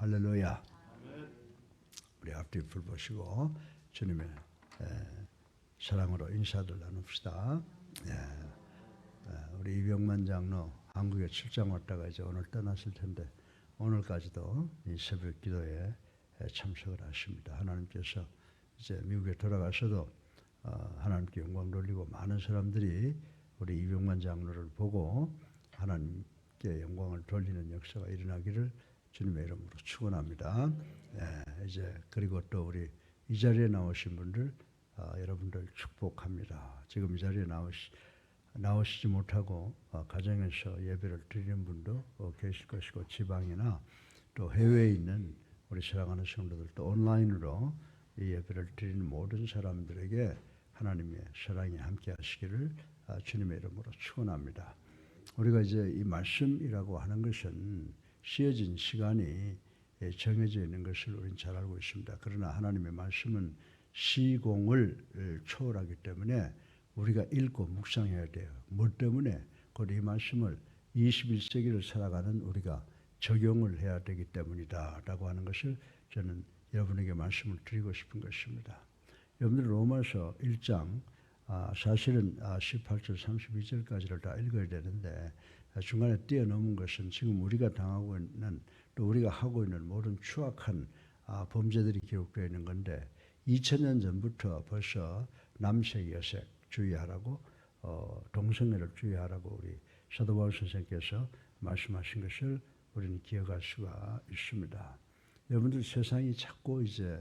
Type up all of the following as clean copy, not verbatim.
할렐루야. 우리 앞뒤 불 보시고 주님의 사랑으로 인사들 나눕시다. 우리 이병만 장로 한국에 출장 왔다가 이제 오늘 떠났을 텐데 오늘까지도 이 새벽 기도에 참석을 하십니다. 하나님께서 이제 미국에 돌아가셔도 하나님께 영광 돌리고 많은 사람들이 우리 이병만 장로를 보고 하나님께 영광을 돌리는 역사가 일어나기를 주님의 이름으로 축원합니다. 이제 그리고 또 우리 이 자리에 나오신 분들 여러분들 축복합니다. 지금 이 자리에 나오시지 못하고 가정에서 예배를 드리는 분도 계실 것이고 지방이나 또 해외에 있는 우리 사랑하는 성도들도 온라인으로 이 예배를 드리는 모든 사람들에게 하나님의 사랑이 함께 하시기를 주님의 이름으로 축원합니다. 우리가 이제 이 말씀이라고 하는 것은 씌어진 시간이 정해져 있는 것을 우리는 잘 알고 있습니다. 그러나 하나님의 말씀은 시공을 초월하기 때문에 우리가 읽고 묵상해야 돼요. 뭐 때문에? 곧 이 말씀을 21세기를 살아가는 우리가 적용을 해야 되기 때문이다 라고 하는 것을 저는 여러분에게 말씀을 드리고 싶은 것입니다. 여러분들 로마서 1장 사실은 18절 32절까지를 다 읽어야 되는데 중간에 뛰어넘은 것은 지금 우리가 당하고 있는 또 우리가 하고 있는 모든 추악한 범죄들이 기록되어 있는 건데 2000년 전부터 벌써 남색 여색 주의하라고 동성애를 주의하라고 우리 사도 바울 선생께서 말씀하신 것을 우리는 기억할 수가 있습니다. 여러분들 세상이 자꾸 이제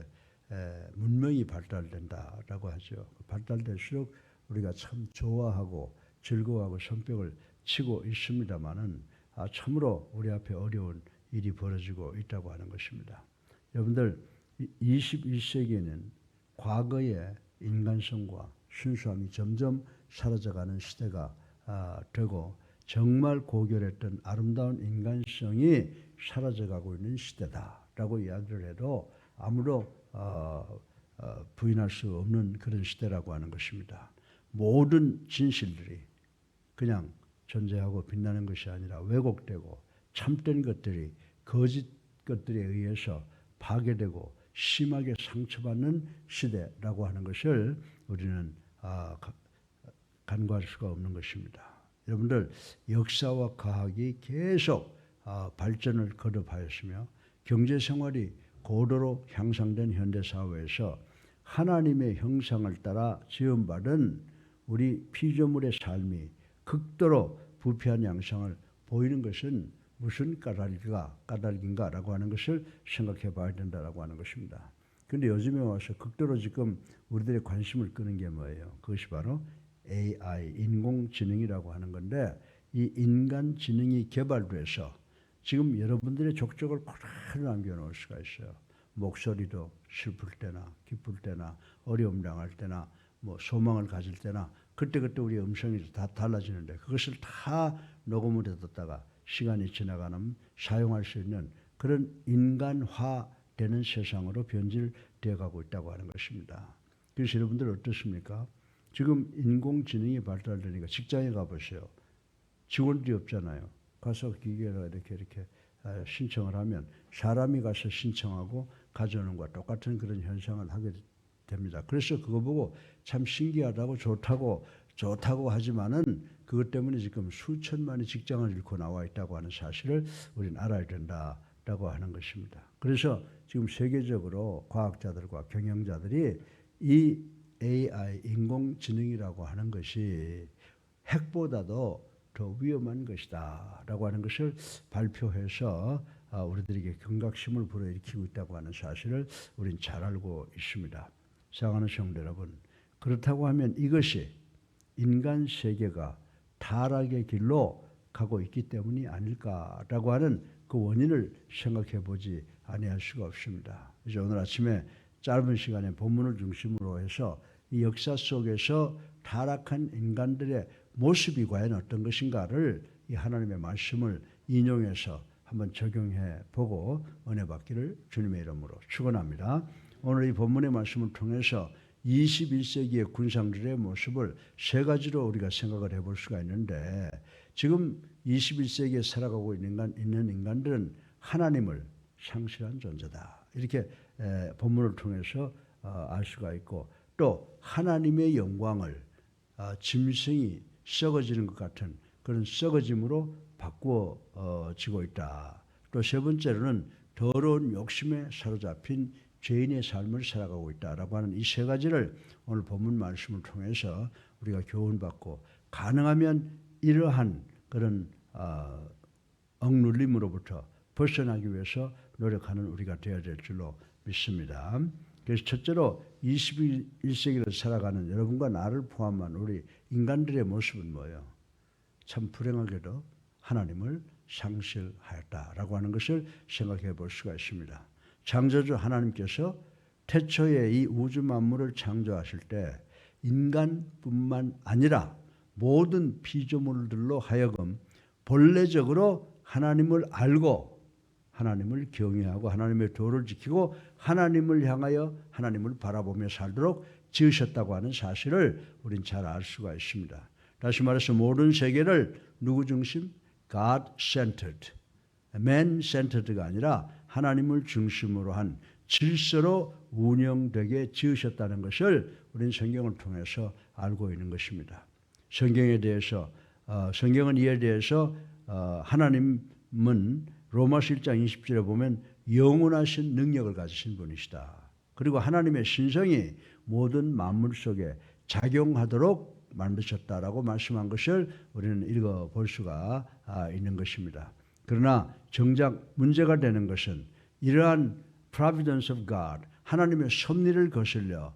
문명이 발달된다라고 하죠. 발달될수록 우리가 참 좋아하고 즐거워하고 손뼉을 치고 있습니다만은 참으로 우리 앞에 어려운 일이 벌어지고 있다고 하는 것입니다. 여러분들 21세기에는 과거의 인간성과 순수함이 점점 사라져가는 시대가 되고 정말 고결했던 아름다운 인간성이 사라져가고 있는 시대다라고 이야기를 해도 아무도 부인할 수 없는 그런 시대라고 하는 것입니다. 모든 진실들이 그냥 존재하고 빛나는 것이 아니라 왜곡되고 참된 것들이 거짓 것들에 의해서 파괴되고 심하게 상처받는 시대라고 하는 것을 우리는 간과할 수가 없는 것입니다. 여러분들 역사와 과학이 계속 발전을 거듭하였으며 경제생활이 고도로 향상된 현대사회에서 하나님의 형상을 따라 지음받은 우리 피조물의 삶이 극도로 부패한 양상을 보이는 것은 무슨 까닭인가라고 하는 것을 생각해 봐야 된다라고 하는 것입니다. 그런데 요즘에 와서 극도로 지금 우리들의 관심을 끄는 게 뭐예요? 그것이 바로 AI, 인공지능이라고 하는 건데 이 인간지능이 개발돼서 지금 여러분들의 족적을 그대로 남겨놓을 수가 있어요. 목소리도 슬플 때나 기쁠 때나 어려움 당할 때나 뭐 소망을 가질 때나 그때그때 우리의 음성이 다 달라지는데 그것을 다 녹음을 해뒀다가 시간이 지나가면 사용할 수 있는 그런 인간화되는 세상으로 변질되어 가고 있다고 하는 것입니다. 그래서 여러분들 어떻습니까? 지금 인공지능이 발달되니까 직장에 가보세요. 직원들이 없잖아요. 가서 기계로 이렇게 신청을 하면 사람이 가서 신청하고 가져오는 것과 똑같은 그런 현상을 하게 됩니다. 그래서 그거 보고 참 신기하다고 좋다고 하지만은 그것 때문에 지금 수천만의 직장을 잃고 나와 있다고 하는 사실을 우리는 알아야 된다라고 하는 것입니다. 그래서 지금 세계적으로 과학자들과 경영자들이 이 AI, 인공지능이라고 하는 것이 핵보다도 더 위험한 것이다 라고 하는 것을 발표해서 우리들에게 경각심을 불어일으키고 있다고 하는 사실을 우리는 잘 알고 있습니다. 사랑하는 성도 여러분, 그렇다고 하면 이것이 인간 세계가 타락의 길로 가고 있기 때문이 아닐까라고 하는 그 원인을 생각해 보지 아니할 수가 없습니다. 이제 오늘 아침에 짧은 시간에 본문을 중심으로 해서 이 역사 속에서 타락한 인간들의 모습이 과연 어떤 것인가를 이 하나님의 말씀을 인용해서 한번 적용해 보고 은혜 받기를 주님의 이름으로 축원합니다. 오늘 이 본문의 말씀을 통해서 21세기의 군상들의 모습을 세 가지로 우리가 생각을 해볼 수가 있는데 지금 21세기에 살아가고 있는 인간들은 하나님을 상실한 존재다. 이렇게 본문을 통해서 알 수가 있고, 또 하나님의 영광을 짐승이 썩어지는 것 같은 그런 썩어짐으로 바꾸어지고 있다. 또 세 번째로는 더러운 욕심에 사로잡힌 죄인의 삶을 살아가고 있다라고 하는 이 세 가지를 오늘 본문 말씀을 통해서 우리가 교훈받고, 가능하면 이러한 그런 억눌림으로부터 벗어나기 위해서 노력하는 우리가 되어야 될 줄로 믿습니다. 그래서 첫째로 21세기를 살아가는 여러분과 나를 포함한 우리 인간들의 모습은 뭐예요? 참 불행하게도 하나님을 상실하였다라고 하는 것을 생각해 볼 수가 있습니다. 창조주 하나님께서 태초에 이 우주 만물을 창조하실 때 인간뿐만 아니라 모든 피조물들로 하여금 본래적으로 하나님을 알고 하나님을 경외하고 하나님의 도를 지키고 하나님을 향하여 하나님을 바라보며 살도록 지으셨다고 하는 사실을 우린 잘 알 수가 있습니다. 다시 말해서 모든 세계를 누구 중심? God-centered, man-centered가 아니라 하나님을 중심으로 한 질서로 운영되게 지으셨다는 것을 우리는 성경을 통해서 알고 있는 것입니다. 성경에 대해서 성경은 이에 대해서 하나님은 로마서 1장 20절에 보면 영원하신 능력을 가지신 분이시다. 그리고 하나님의 신성이 모든 만물 속에 작용하도록 만드셨다라고 말씀한 것을 우리는 읽어볼 수가 있는 것입니다. 그러나 정작 문제가 되는 것은 이러한 providence of God, 하나님의 섭리를 거슬려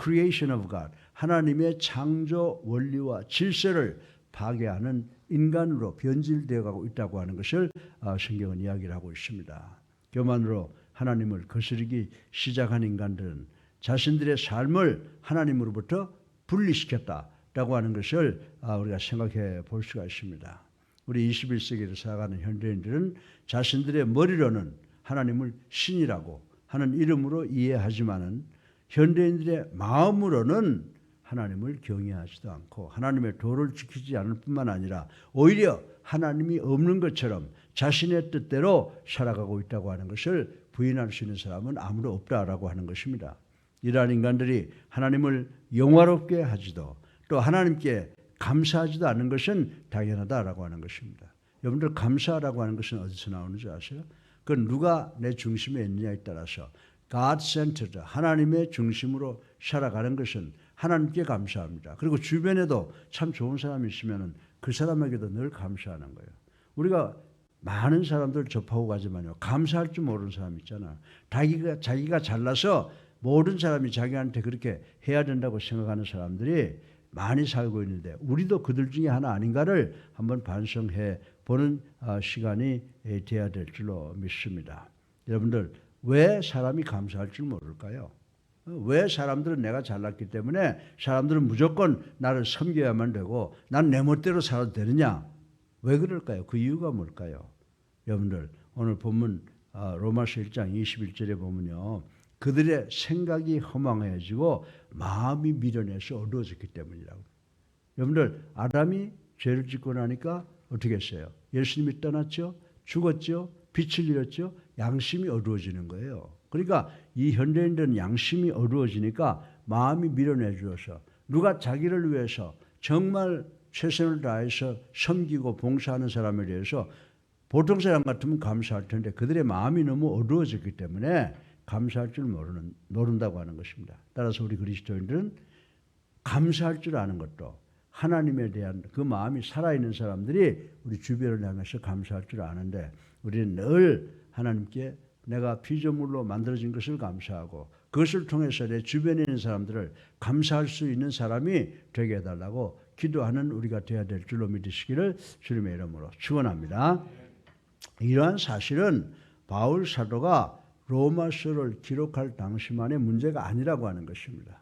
creation of God, 하나님의 창조 원리와 질서를 파괴하는 인간으로 변질되어 가고 있다고 하는 것을 성경은 이야기를 하고 있습니다. 교만으로 하나님을 거스르기 시작한 인간들은 자신들의 삶을 하나님으로부터 분리시켰다라고 하는 것을 우리가 생각해 볼 수가 있습니다. 우리 21세기를 살아가는 현대인들은 자신들의 머리로는 하나님을 신이라고 하는 이름으로 이해하지만은 현대인들의 마음으로는 하나님을 경외하지도 않고 하나님의 도를 지키지 않을 뿐만 아니라 오히려 하나님이 없는 것처럼 자신의 뜻대로 살아가고 있다고 하는 것을 부인할 수 있는 사람은 아무도 없다라고 하는 것입니다. 이러한 인간들이 하나님을 영화롭게 하지도 또 하나님께 감사하지도 않는 것은 당연하다라고 하는 것입니다. 여러분들 감사라고 하는 것은 어디서 나오는지 아세요? 그건 누가 내 중심에 있느냐에 따라서 God-centered, 하나님의 중심으로 살아가는 것은 하나님께 감사합니다. 그리고 주변에도 참 좋은 사람이 있으면 그 사람에게도 늘 감사하는 거예요. 우리가 많은 사람들 접하고 가지만요, 감사할 줄 모르는 사람 있잖아. 자기가 잘나서 모든 사람이 자기한테 그렇게 해야 된다고 생각하는 사람들이 많이 살고 있는데 우리도 그들 중에 하나 아닌가를 한번 반성해 보는 시간이 돼야 될 줄로 믿습니다. 여러분들, 왜 사람이 감사할 줄 모를까요? 왜 사람들은 내가 잘났기 때문에 사람들은 무조건 나를 섬겨야만 되고 난 내 멋대로 살아도 되느냐? 왜 그럴까요? 그 이유가 뭘까요? 여러분들, 오늘 본문 로마서 1장 21절에 보면요, 그들의 생각이 허망해지고 마음이 미련해서 어두워졌기 때문이라고. 여러분들, 아담이 죄를 짓고 나니까 어떻게 했어요? 예수님이 떠났죠? 죽었죠? 빛을 잃었죠? 양심이 어두워지는 거예요. 그러니까 이 현대인들은 양심이 어두워지니까 마음이 미련해져서 누가 자기를 위해서 정말 최선을 다해서 섬기고 봉사하는 사람에 대해서 보통 사람 같으면 감사할 텐데 그들의 마음이 너무 어두워졌기 때문에 감사할 줄 모른다고 하는 것입니다. 따라서 우리 그리스도인들은 감사할 줄 아는 것도 하나님에 대한 그 마음이 살아있는 사람들이 우리 주변을 향해서 감사할 줄 아는데 우리는 늘 하나님께 내가 피조물로 만들어진 것을 감사하고 그것을 통해서 내 주변에 있는 사람들을 감사할 수 있는 사람이 되게 해달라고 기도하는 우리가 되어야 될 줄로 믿으시기를 주님의 이름으로 축원합니다. 이러한 사실은 바울 사도가 로마서를 기록할 당시만의 문제가 아니라고 하는 것입니다.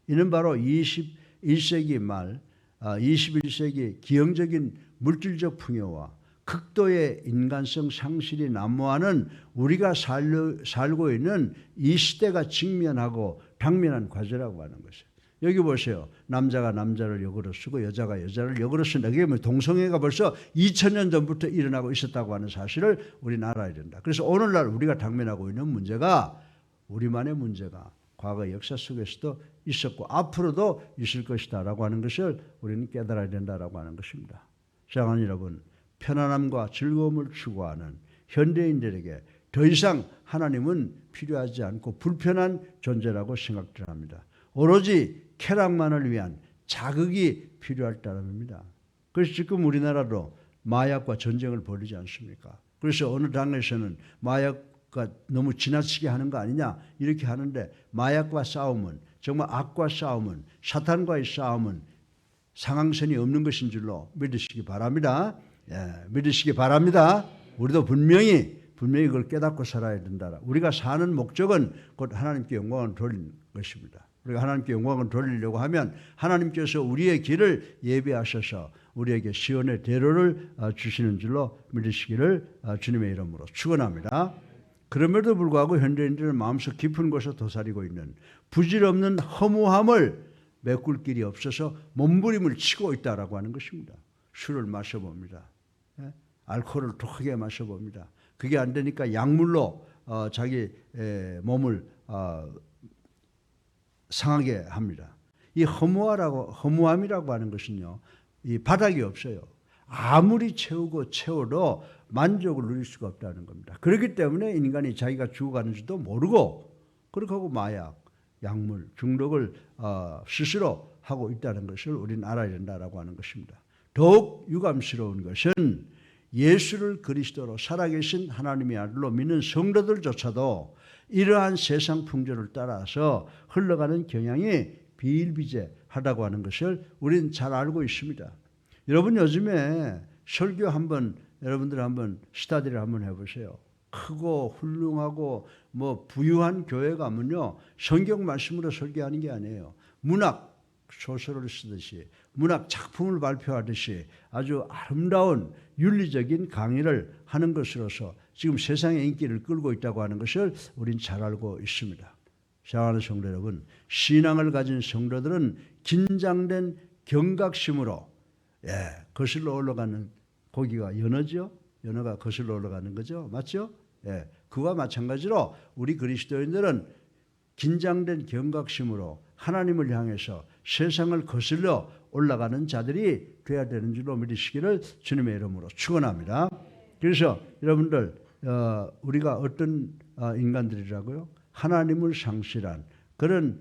이는 바로 21세기 말 21세기 기형적인 물질적 풍요와 극도의 인간성 상실이 난무하는 우리가 살고 있는 이 시대가 직면하고 당면한 과제라고 하는 것이에요. 여기 보세요. 남자가 남자를 역으로 쓰고 여자가 여자를 역으로 쓴다. 그게 뭐 동성애가 벌써 2000년 전부터 일어나고 있었다고 하는 사실을 우리는 알아야 된다. 그래서 오늘날 우리가 당면하고 있는 문제가 우리만의 문제가 과거 역사 속에서도 있었고 앞으로도 있을 것이다라고 하는 것을 우리는 깨달아야 된다라고 하는 것입니다. 사랑하는 여러분, 편안함과 즐거움을 추구하는 현대인들에게 더 이상 하나님은 필요하지 않고 불편한 존재라고 생각들 합니다. 오로지 쾌락만을 위한 자극이 필요할 따름입니다. 그래서 지금 우리나라도 마약과 전쟁을 벌이지 않습니까? 그래서 어느 당에서는 마약과 너무 지나치게 하는 거 아니냐 이렇게 하는데, 마약과 싸움은, 정말 악과 싸움은, 사탄과의 싸움은 상황선이 없는 것인 줄로 믿으시기 바랍니다. 믿으시기 바랍니다. 우리도 분명히 그걸 깨닫고 살아야 된다. 우리가 사는 목적은 곧 하나님께 영광을 돌리는 것입니다. 우리가 하나님께 영광을 돌리려고 하면 하나님께서 우리의 길을 예비하셔서 우리에게 시온의 대로를 주시는 줄로 믿으시기를 주님의 이름으로 축원합니다. 그럼에도 불구하고 현대인들은 마음속 깊은 곳에 도사리고 있는 부질없는 허무함을 메꿀 길이 없어서 몸부림을 치고 있다라고 하는 것입니다. 술을 마셔봅니다. 알코올을 독하게 마셔봅니다. 그게 안 되니까 약물로 자기 몸을 상하게 합니다. 이 허무함이라고 하는 것은요, 이 바닥이 없어요. 아무리 채워도 만족을 누릴 수가 없다는 겁니다. 그렇기 때문에 인간이 자기가 죽어가는지도 모르고 그렇게 하고 마약, 약물, 중독을 스스로 하고 있다는 것을 우리는 알아야 된다라고 하는 것입니다. 더욱 유감스러운 것은 예수를 그리스도로 살아계신 하나님의 아들로 믿는 성도들조차도 이러한 세상 풍조를 따라서 흘러가는 경향이 비일비재하다고 하는 것을 우리는 잘 알고 있습니다. 여러분 요즘에 설교 여러분들 한번 스타디를 한번 해보세요. 크고 훌륭하고 뭐 부유한 교회 가면요, 성경 말씀으로 설교하는 게 아니에요. 문학 소설을 쓰듯이, 문학 작품을 발표하듯이 아주 아름다운 윤리적인 강의를 하는 것으로서 지금 세상의 인기를 끌고 있다고 하는 것을 우린 잘 알고 있습니다. 사랑하는 성도 여러분, 신앙을 가진 성도들은 긴장된 경각심으로 거슬러 올라가는 고기가 연어죠. 연어가 거슬러 올라가는 거죠. 맞죠? 그와 마찬가지로 우리 그리스도인들은 긴장된 경각심으로 하나님을 향해서 세상을 거슬러 올라가는 자들이 되어야 되는 줄로 믿으시기를 주님의 이름으로 축원합니다. 그래서 여러분들 우리가 어떤 인간들이라고요? 하나님을 상실한 그런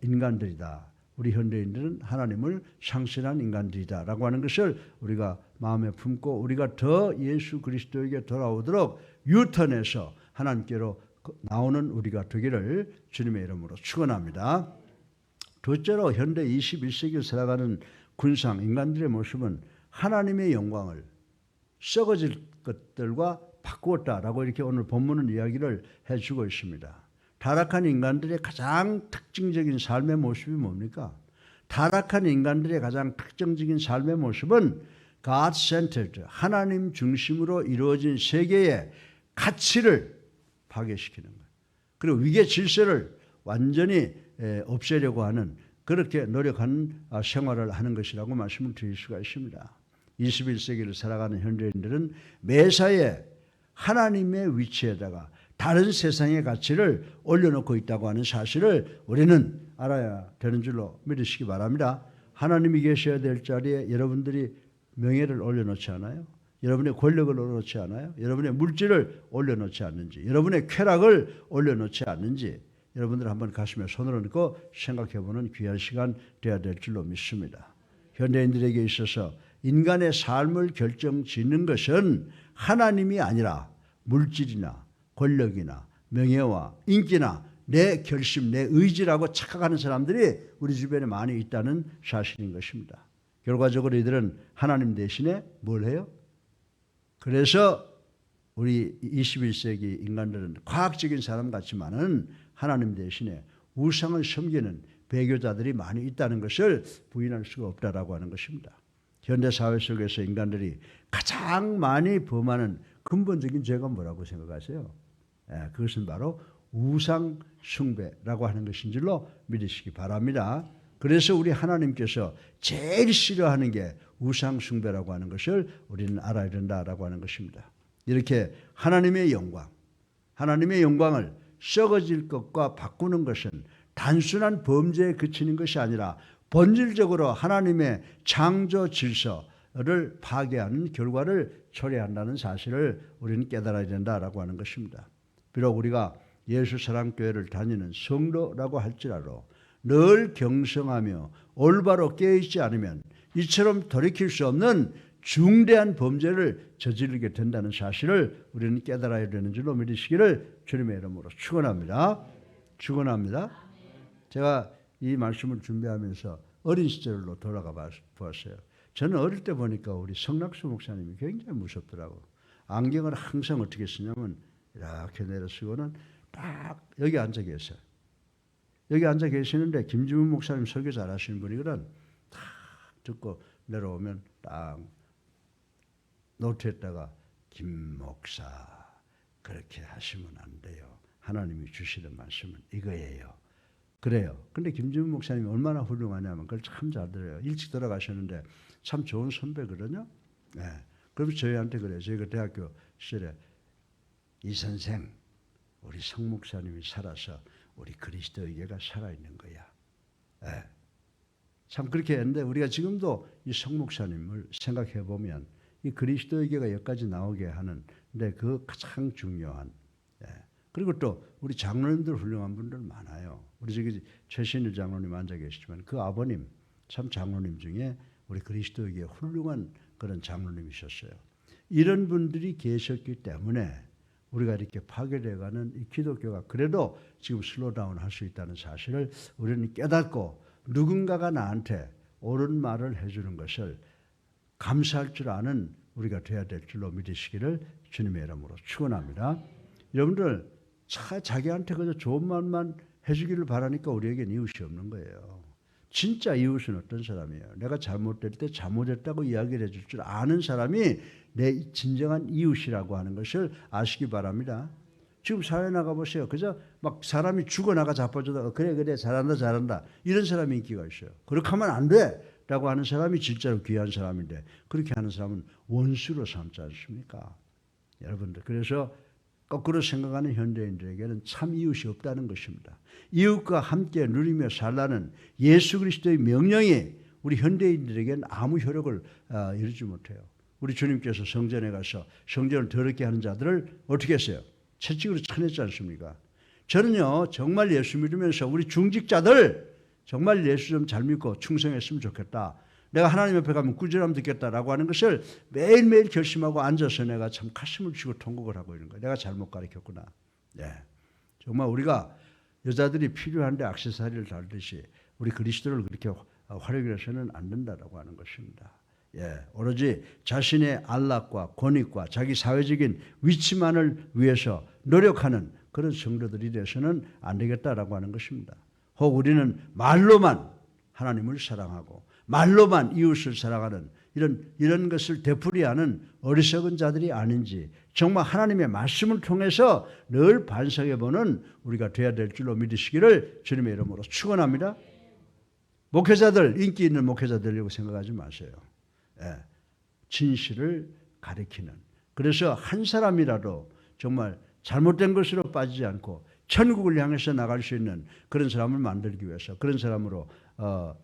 인간들이다. 우리 현대인들은 하나님을 상실한 인간들이다라고 하는 것을 우리가 마음에 품고 우리가 더 예수 그리스도에게 돌아오도록 유턴해서 하나님께로 나오는 우리가 되기를 주님의 이름으로 축원합니다. 둘째로 현대 21세기를 살아가는 군상 인간들의 모습은 하나님의 영광을 썩어질 것들과 바꾸었다라고 이렇게 오늘 본문은 이야기를 해주고 있습니다. 타락한 인간들의 가장 특징적인 삶의 모습이 뭡니까? 타락한 인간들의 가장 특징적인 삶의 모습은 God-centered, 하나님 중심으로 이루어진 세계의 가치를 파괴시키는 거예요. 그리고 위계 질서를 완전히 없애려고 하는, 그렇게 노력하는 생활을 하는 것이라고 말씀을 드릴 수가 있습니다. 21세기를 살아가는 현대인들은 매사에 하나님의 위치에다가 다른 세상의 가치를 올려놓고 있다고 하는 사실을 우리는 알아야 되는 줄로 믿으시기 바랍니다. 하나님이 계셔야 될 자리에 여러분들이 명예를 올려놓지 않아요? 여러분의 권력을 올려놓지 않아요? 여러분의 물질을 올려놓지 않는지, 여러분의 쾌락을 올려놓지 않는지 여러분들 한번 가슴에 손을 얹고 생각해보는 귀한 시간 되어야 될 줄로 믿습니다. 현대인들에게 있어서 인간의 삶을 결정짓는 것은 하나님이 아니라 물질이나 권력이나 명예와 인기나 내 결심, 내 의지라고 착각하는 사람들이 우리 주변에 많이 있다는 사실인 것입니다. 결과적으로 이들은 하나님 대신에 뭘 해요? 그래서 우리 21세기 인간들은 과학적인 사람 같지만은 하나님 대신에 우상을 섬기는 배교자들이 많이 있다는 것을 부인할 수가 없다라고 하는 것입니다. 현대사회 속에서 인간들이 가장 많이 범하는 근본적인 죄가 뭐라고 생각하세요? 그것은 바로 우상 숭배라고 하는 것인 줄로 믿으시기 바랍니다. 그래서 우리 하나님께서 제일 싫어하는 게 우상 숭배라고 하는 것을 우리는 알아야 된다라고 하는 것입니다. 이렇게 하나님의 영광을 썩어질 것과 바꾸는 것은 단순한 범죄에 그치는 것이 아니라 본질적으로 하나님의 창조 질서를 파괴하는 결과를 초래한다는 사실을 우리는 깨달아야 된다라고 하는 것입니다. 비록 우리가 예수사랑교회를 다니는 성도라고 할지라도 늘 경성하며 올바로 깨어있지 않으면 이처럼 돌이킬 수 없는 중대한 범죄를 저지르게 된다는 사실을 우리는 깨달아야 되는 줄로 믿으시기를 주님의 이름으로 축원합니다. 제가 이 말씀을 준비하면서 어린 시절로 돌아가 보았어요. 저는 어릴 때 보니까 우리 성낙수 목사님이 굉장히 무섭더라고. 안경을 항상 어떻게 쓰냐면 이렇게 내려 쓰고는 딱 여기 앉아 계세요. 여기 앉아 계시는데 김지문 목사님 설교 잘하시는 분이거든. 딱 듣고 내려오면 딱 노트에다가 김 목사 그렇게 하시면 안 돼요. 하나님이 주시는 말씀은 이거예요. 그래요. 근데 김지문 목사님이 얼마나 훌륭하냐면 그걸 참 잘 들어요. 일찍 돌아가셨는데 참 좋은 선배거든요. 네. 그래서 저희한테 그래요. 저희가 대학교 시절에 이 선생 우리 성 목사님이 살아서 우리 그리스도의계가 살아있는 거야. 네. 참 그렇게 했는데 우리가 지금도 이 성 목사님을 생각해 보면 이 그리스도의계가 여기까지 나오게 하는 근데 그 가장 중요한 그리고 또 우리 장로님들 훌륭한 분들 많아요. 우리 저기 최신일 장로님 앉아 계시지만 그 아버님 참 장로님 중에 우리 그리스도에게 훌륭한 그런 장로님이셨어요. 이런 분들이 계셨기 때문에 우리가 이렇게 파괴돼가는 이 기독교가 그래도 지금 슬로우다운 할 수 있다는 사실을 우리는 깨닫고 누군가가 나한테 옳은 말을 해주는 것을 감사할 줄 아는 우리가 돼야 될 줄로 믿으시기를 주님의 이름으로 축원합니다. 여러분들 자기한테 그저 좋은 말만 해주기를 바라니까 우리에겐 이웃이 없는 거예요. 진짜 이웃은 어떤 사람이에요? 내가 잘못될 때 잘못했다고 이야기를 해줄 줄 아는 사람이 내 진정한 이웃이라고 하는 것을 아시기 바랍니다. 지금 사회 나가보세요. 그저 막 사람이 죽어나가 자빠져도 그래 잘한다 이런 사람이 인기가 있어요. 그렇게 하면 안 돼 라고 하는 사람이 진짜로 귀한 사람인데 그렇게 하는 사람은 원수로 삼지 않습니까? 여러분들 그래서 거꾸로 생각하는 현대인들에게는 참 이웃이 없다는 것입니다. 이웃과 함께 누리며 살라는 예수 그리스도의 명령이 우리 현대인들에게는 아무 효력을 이루지 못해요. 우리 주님께서 성전에 가서 성전을 더럽게 하는 자들을 어떻게 했어요? 채찍으로 쳐냈지 않습니까? 저는요 정말 예수 믿으면서 우리 중직자들 정말 예수 좀 잘 믿고 충성했으면 좋겠다. 내가 하나님 옆에 가면 꾸준함 듣겠다라고 하는 것을 매일매일 결심하고 앉아서 내가 참 가슴을 쥐고 통곡을 하고 있는 거예요. 내가 잘못 가르쳤구나. 네. 정말 우리가 여자들이 필요한데 액세서리를 달듯이 우리 그리스도를 그렇게 활용을 해서는 안 된다라고 하는 것입니다. 예, 오로지 자신의 안락과 권익과 자기 사회적인 위치만을 위해서 노력하는 그런 성도들이 되어서는 안 되겠다라고 하는 것입니다. 혹 우리는 말로만 하나님을 사랑하고 말로만 이웃을 사랑하는 이런 것을 되풀이하는 어리석은 자들이 아닌지 정말 하나님의 말씀을 통해서 늘 반성해보는 우리가 되어야 될 줄로 믿으시기를 주님의 이름으로 축원합니다. 목회자들 인기 있는 목회자 되려고 생각하지 마세요. 예, 진실을 가리키는 그래서 한 사람이라도 정말 잘못된 것으로 빠지지 않고 천국을 향해서 나갈 수 있는 그런 사람을 만들기 위해서 그런 사람으로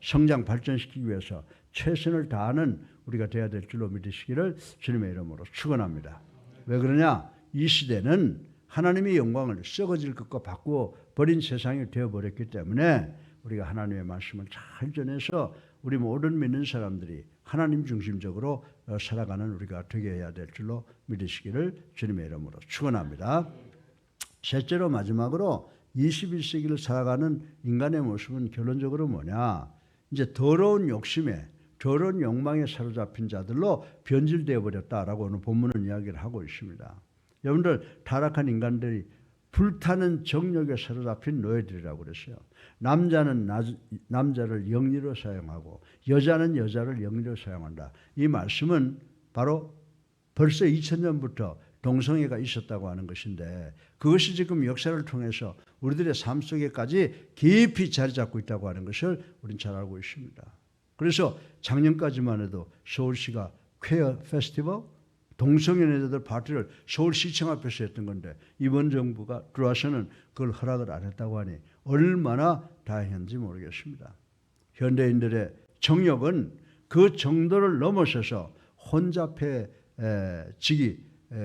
성장 발전시키기 위해서 최선을 다하는 우리가 되어야 될 줄로 믿으시기를 주님의 이름으로 축원합니다. 왜 그러냐? 이 시대는 하나님의 영광을 썩어질 것과 바꾸어 버린 세상이 되어버렸기 때문에 우리가 하나님의 말씀을 잘 전해서 우리 모든 믿는 사람들이 하나님 중심적으로 살아가는 우리가 되게 해야 될 줄로 믿으시기를 주님의 이름으로 축원합니다. 셋째로 마지막으로 21세기를 살아가는 인간의 모습은 결론적으로 뭐냐? 이제 더러운 욕심에 더러운 욕망에 사로잡힌 자들로 변질되어 버렸다라고 오늘 본문은 이야기를 하고 있습니다. 여러분들 타락한 인간들이 불타는 정욕에 사로잡힌 노예들이라고 그랬어요. 남자는 남자를 영리로 사용하고 여자는 여자를 영리로 사용한다. 이 말씀은 바로 벌써 2000년부터 동성애가 있었다고 하는 것인데 그것이 지금 역사를 통해서 우리들의 삶 속에까지 깊이 자리 잡고 있다고 하는 것을 우리는 잘 알고 있습니다. 그래서 작년까지만 해도 서울시가 퀘어 페스티벌, 동성연애자들 파티를 서울시청 앞에서 했던 건데 이번 정부가 들어와서는 그걸 허락을 안 했다고 하니 얼마나 다행한지 모르겠습니다. 현대인들의 정욕은 그 정도를 넘어서서 혼잡해지기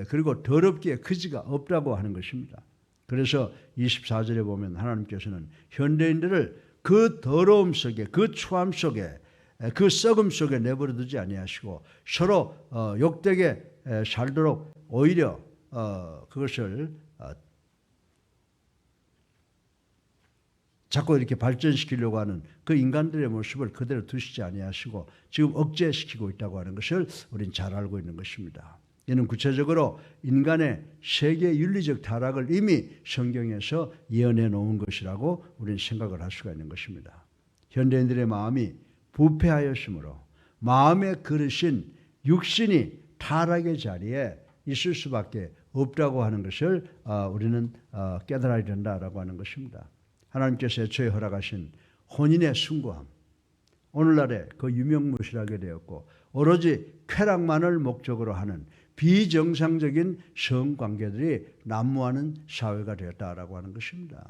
그리고 더럽기에 그지가 없다고 하는 것입니다. 그래서 24절에 보면 하나님께서는 현대인들을 그 더러움 속에 그 추함 속에 그 썩음 속에 내버려 두지 아니하시고 서로 욕되게 살도록 오히려 그것을 자꾸 이렇게 발전시키려고 하는 그 인간들의 모습을 그대로 두시지 아니하시고 지금 억제시키고 있다고 하는 것을 우리는 잘 알고 있는 것입니다. 이는 구체적으로 인간의 세계 윤리적 타락을 이미 성경에서 예언해 놓은 것이라고 우리는 생각을 할 수가 있는 것입니다. 현대인들의 마음이 부패하였으므로 마음의 그릇인 육신이 타락의 자리에 있을 수밖에 없다고 하는 것을 우리는 깨달아야 된다라고 하는 것입니다. 하나님께서 애초에 허락하신 혼인의 숭고함, 오늘날에 그 유명무실하게 되었고 오로지 쾌락만을 목적으로 하는 비정상적인 성관계들이 난무하는 사회가 되었다라고 하는 것입니다.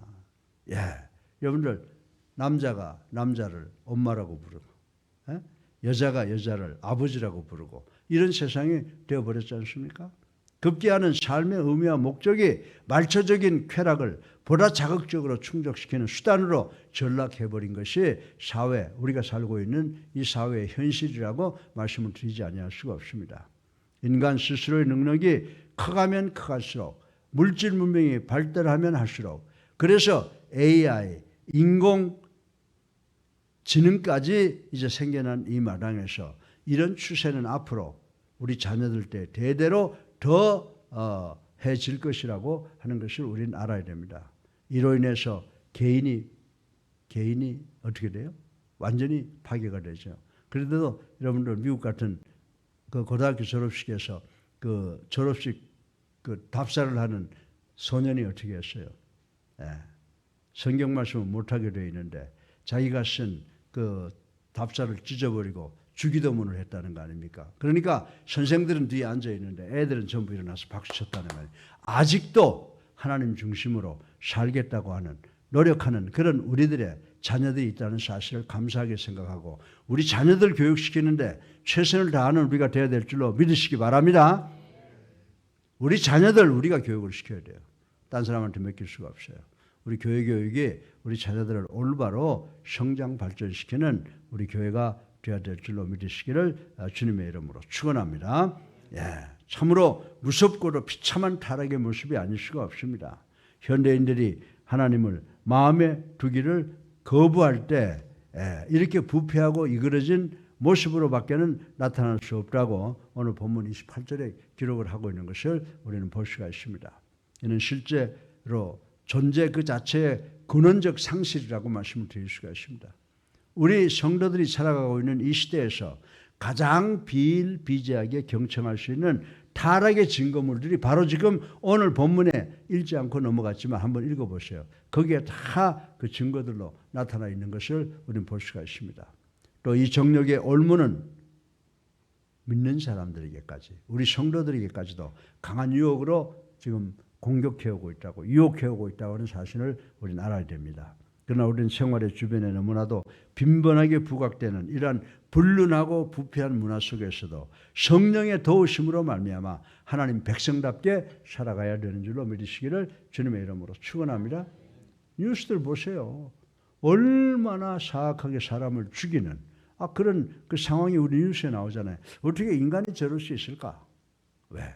예, 여러분들 남자가 남자를 엄마라고 부르고 여자가 여자를 아버지라고 부르고 이런 세상이 되어버렸지 않습니까? 급기야는 삶의 의미와 목적이 말초적인 쾌락을 보다 자극적으로 충족시키는 수단으로 전락해버린 것이 사회, 우리가 살고 있는 이 사회의 현실이라고 말씀을 드리지 아니할 수가 없습니다. 인간 스스로의 능력이 커가면 커갈수록 물질 문명이 발달하면 할수록 그래서 AI, 인공지능까지 이제 생겨난 이 마당에서 이런 추세는 앞으로 우리 자녀들 때 대대로 더 해질 것이라고 하는 것을 우리는 알아야 됩니다. 이로 인해서 개인이 어떻게 돼요? 완전히 파괴가 되죠. 그래도 여러분들 미국 같은 그 고등학교 졸업식에서 그 졸업식 그 답사를 하는 소년이 어떻게 했어요? 성경 말씀을 못하게 되어 있는데 자기가 쓴 그 답사를 찢어버리고 주기도문을 했다는 거 아닙니까? 그러니까 선생들은 뒤에 앉아 있는데 애들은 전부 일어나서 박수 쳤다는 거예요. 아직도 하나님 중심으로 살겠다고 하는 노력하는 그런 우리들의 자녀들이 있다는 사실을 감사하게 생각하고 우리 자녀들 교육시키는데 최선을 다하는 우리가 되어야 될 줄로 믿으시기 바랍니다. 우리 자녀들 우리가 교육을 시켜야 돼요. 딴 사람한테 맡길 수가 없어요. 우리 교육이 우리 자녀들을 올바로 성장 발전시키는 우리 교회가 되어야 될 줄로 믿으시기를 주님의 이름으로 축원합니다. 참으로 무섭고도 비참한 타락의 모습이 아닐 수가 없습니다. 현대인들이 하나님을 마음에 두기를 거부할 때 이렇게 부패하고 이그러진 모습으로 밖에는 나타날 수 없다고 오늘 본문 28절에 기록을 하고 있는 것을 우리는 볼 수가 있습니다. 이는 실제로 존재 그 자체의 근원적 상실이라고 말씀을 드릴 수가 있습니다. 우리 성도들이 살아가고 있는 이 시대에서 가장 비일비재하게 경청할 수 있는 타락의 증거물들이 바로 지금 오늘 본문에 읽지 않고 넘어갔지만 한번 읽어보세요. 거기에 다 그 증거들로 나타나 있는 것을 우리는 볼 수가 있습니다. 또 이 정력의 올무는 믿는 사람들에게까지 우리 성도들에게까지도 강한 유혹으로 지금 공격해오고 있다고 유혹해오고 있다고 하는 사실을 우리는 알아야 됩니다. 그러나 우리는 생활의 주변에 너무나도 빈번하게 부각되는 이러한 불륜하고 부패한 문화 속에서도 성령의 도우심으로 말미암아 하나님 백성답게 살아가야 되는 줄로 믿으시기를 주님의 이름으로 축원합니다. 뉴스들 보세요. 얼마나 사악하게 사람을 죽이는 그런 그 상황이 우리 뉴스에 나오잖아요. 어떻게 인간이 저럴 수 있을까? 왜?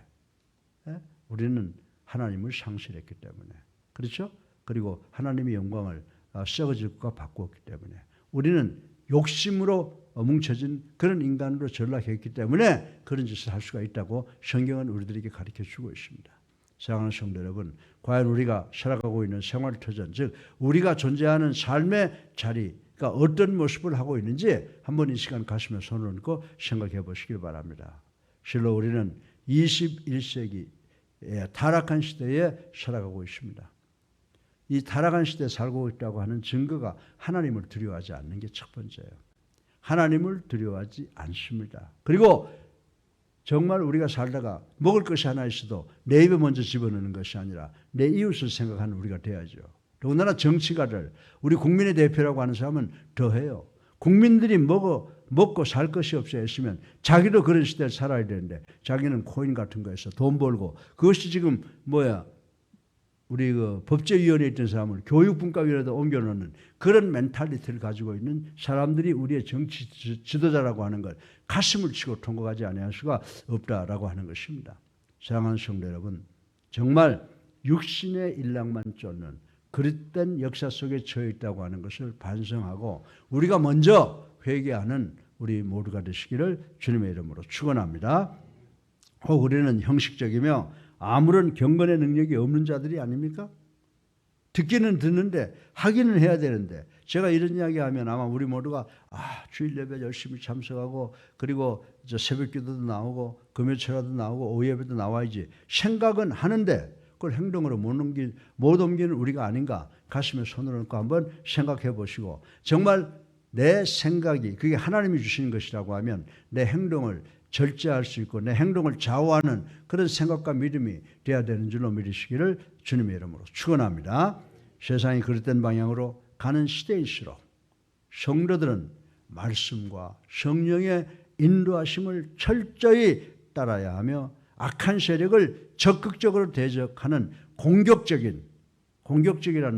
우리는 하나님을 상실했기 때문에. 그렇죠? 그리고 하나님의 영광을 썩어질 것과 바꾸었기 때문에 우리는 욕심으로 뭉쳐진 그런 인간으로 전락했기 때문에 그런 짓을 할 수가 있다고 성경은 우리들에게 가르쳐주고 있습니다. 사랑하는 성도 여러분, 과연 우리가 살아가고 있는 생활터전, 즉 우리가 존재하는 삶의 자리가 어떤 모습을 하고 있는지 한번 이 시간 가슴에 손을 얹고 생각해 보시길 바랍니다. 실로 우리는 21세기 타락한 시대에 살아가고 있습니다. 이 타락한 시대에 살고 있다고 하는 증거가 하나님을 두려워하지 않는 게 첫 번째예요. 하나님을 두려워하지 않습니다. 그리고 정말 우리가 살다가 먹을 것이 하나 있어도 내 입에 먼저 집어넣는 것이 아니라 내 이웃을 생각하는 우리가 돼야죠. 더군다나 정치가를 우리 국민의 대표라고 하는 사람은 더해요. 국민들이 먹고 살 것이 없어 했으면 자기도 그런 시대를 살아야 되는데 자기는 코인 같은 거에서 돈 벌고 그것이 지금 우리 법제위원회에 있던 사람을 교육분과위원회에다 옮겨놓는 그런 멘탈리티를 가지고 있는 사람들이 우리의 정치 지도자라고 하는 걸 가슴을 치고 통곡하지 아니할 수가 없다라고 하는 것입니다. 사랑하는 성도 여러분, 정말 육신의 일락만 쫓는 그릇된 역사 속에 처해 있다고 하는 것을 반성하고 우리가 먼저 회개하는 우리 모두가 되시기를 주님의 이름으로 축원합니다. 혹 우리는 형식적이며 아무런 경건의 능력이 없는 자들이 아닙니까? 듣기는 듣는데 하기는 해야 되는데 제가 이런 이야기하면 아마 우리 모두가 주일 예배 열심히 참석하고 그리고 새벽 기도도 나오고 금요철화도 나오고 오후 예배도 나와야지 생각은 하는데 그걸 행동으로 못 옮기는 우리가 아닌가 가슴에 손을 얹고 한번 생각해 보시고 정말 내 생각이 그게 하나님이 주시는 것이라고 하면 내 행동을 절제할 수 있고 내 행동을 좌우하는 그런 생각과 믿음이 되어야 되는 줄로 믿으시기를 주님의 이름으로 축원합니다. 세상이 그릇된 방향으로 가는 시대일수록 성도들은 말씀과 성령의 인도하심을 철저히 따라야 하며 악한 세력을 적극적으로 대적하는 공격적이라는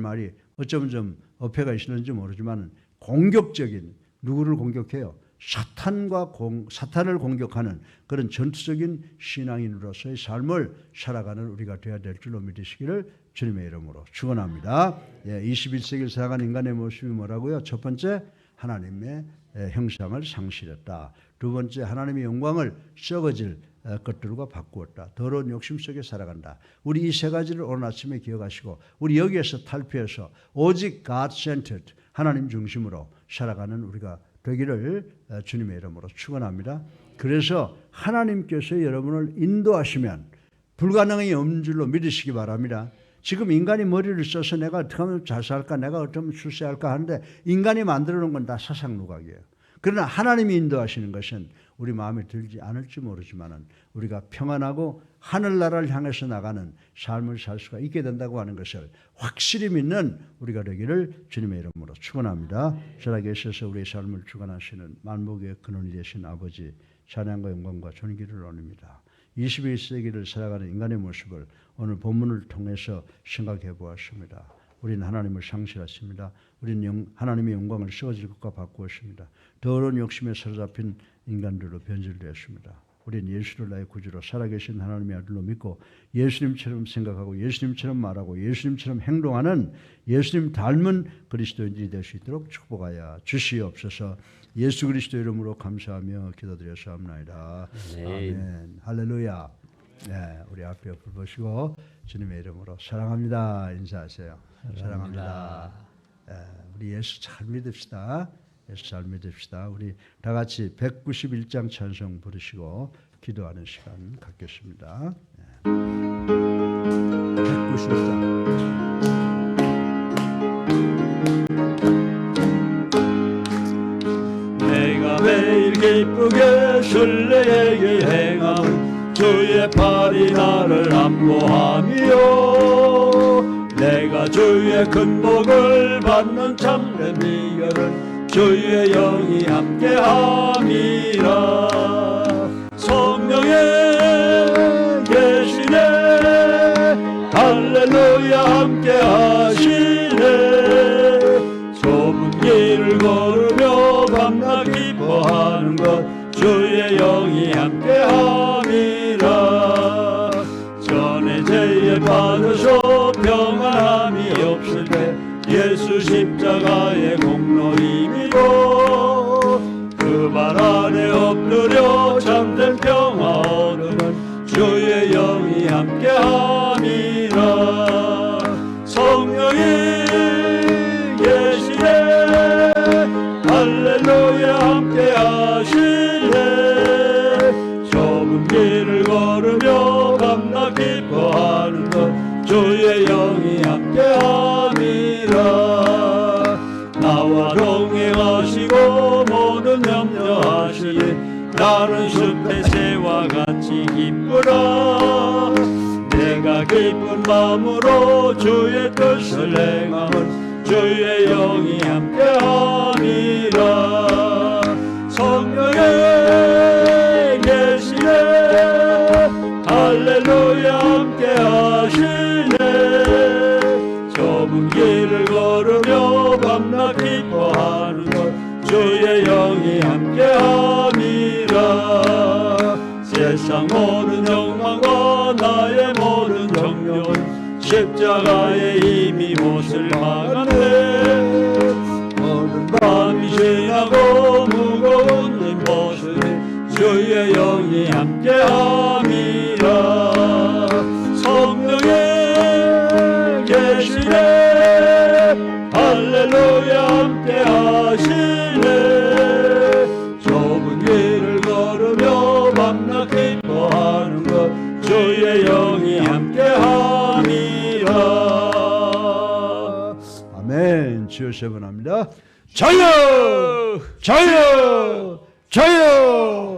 말이 어쩌면 좀 어폐가 있는지 모르지만 공격적인 누구를 공격해요? 사탄을 공격하는 그런 전투적인 신앙인으로서의 삶을 살아가는 우리가 되어야 될 줄로 믿으시기를 주님의 이름으로 축원합니다. 21세기를 살아가는 인간의 모습이 뭐라고요? 첫 번째, 하나님의 형상을 상실했다. 두 번째, 하나님의 영광을 썩어질 것들과 바꾸었다. 더러운 욕심 속에 살아간다. 우리 이 세 가지를 오늘 아침에 기억하시고 우리 여기에서 탈피해서 오직 God-centered 하나님 중심으로 살아가는 우리가 되기를 주님의 이름으로 축원합니다. 그래서 하나님께서 여러분을 인도하시면 불가능이 없는 줄로 믿으시기 바랍니다. 지금 인간이 머리를 써서 내가 어떻게 하면 잘 살까 내가 어쩌면 출세할까 하는데 인간이 만들어 놓은 건 다 사상누각이에요. 그러나 하나님이 인도하시는 것은 우리 마음에 들지 않을지 모르지만 우리가 평안하고 하늘나라를 향해서 나가는 삶을 살 수가 있게 된다고 하는 것을 확실히 믿는 우리가 되기를 주님의 이름으로 축원합니다. 살아계셔서 우리의 삶을 주관하시는 만복의 근원이 되신 아버지 찬양과 영광과 존귀를 올립니다. 21세기를 살아가는 인간의 모습을 오늘 본문을 통해서 생각해 보았습니다. 우리는 하나님을 상실했습니다. 우리는 하나님의 영광을 썩어질 것과 바꾸었습니다. 더러운 욕심에 사로잡힌 인간들로 변질되었습니다. 우리는 예수를 나의 구주로 살아계신 하나님의 아들로 믿고 예수님처럼 생각하고 예수님처럼 말하고 예수님처럼 행동하는 예수님 닮은 그리스도인들이 될 수 있도록 축복하여 주시옵소서. 예수 그리스도 이름으로 감사하며 기도드렸사옵나이다. 아멘. 할렐루야. 네, 우리 앞에 옆을 보시고 주님의 이름으로 사랑합니다 인사하세요. 사랑합니다. 네, 우리 예수 잘 믿읍시다. 예수 잘 믿읍시다. 우리 다 같이 191장 찬송 부르시고 기도하는 시간 갖겠습니다. 네. 191장. 내가 매일 기쁘게 순례에게 행함 주의 팔이 나를 안보하며 내가 주의 큰 복을 받는 참된 비결은 주의 영이 함께함이라. 성령에 계시네 할렐루야 함께하시네. 좁은 길을 걸으며 밤낮 기뻐하는 것 주의 영이 함께함이라. 전에 죄에 빠져서 평안함이 없을 때 예수 십자가의 공로 힘이고 그 발 아래 엎드려 참된 평화 얻으면 주의 영이 함께함이라. 성령이 계시네 할렐루야 함께하시네. 좁은 길을 걸으며 밤낮 기뻐하는 것 주의 영이 함께함이라. 나는 숲의 새와 같이 기쁘라. 내가 기쁜 마음으로 주의 뜻을 행함은 주의 영이 함께함이라. 성령의 계시네 할렐루야 함께하시네. 좁은 길을 걸으며 밤낮 기뻐하는 것 주의 영이 함께함이라. 세상 모든 욕망과 나의 모든 정욕은 십자가에 이미 못을 박았네. 모든 밤이 지나고 무거운 이 모습이 주의 영이 함께함이라. 성령의 계시네 할렐루야 함께하시네. 좁은 길을 걸으며 밤낮 기뻐하는 것 주의 영이 함께함이라. 아멘. 주여 세 번 합니다. 저요 저요 저요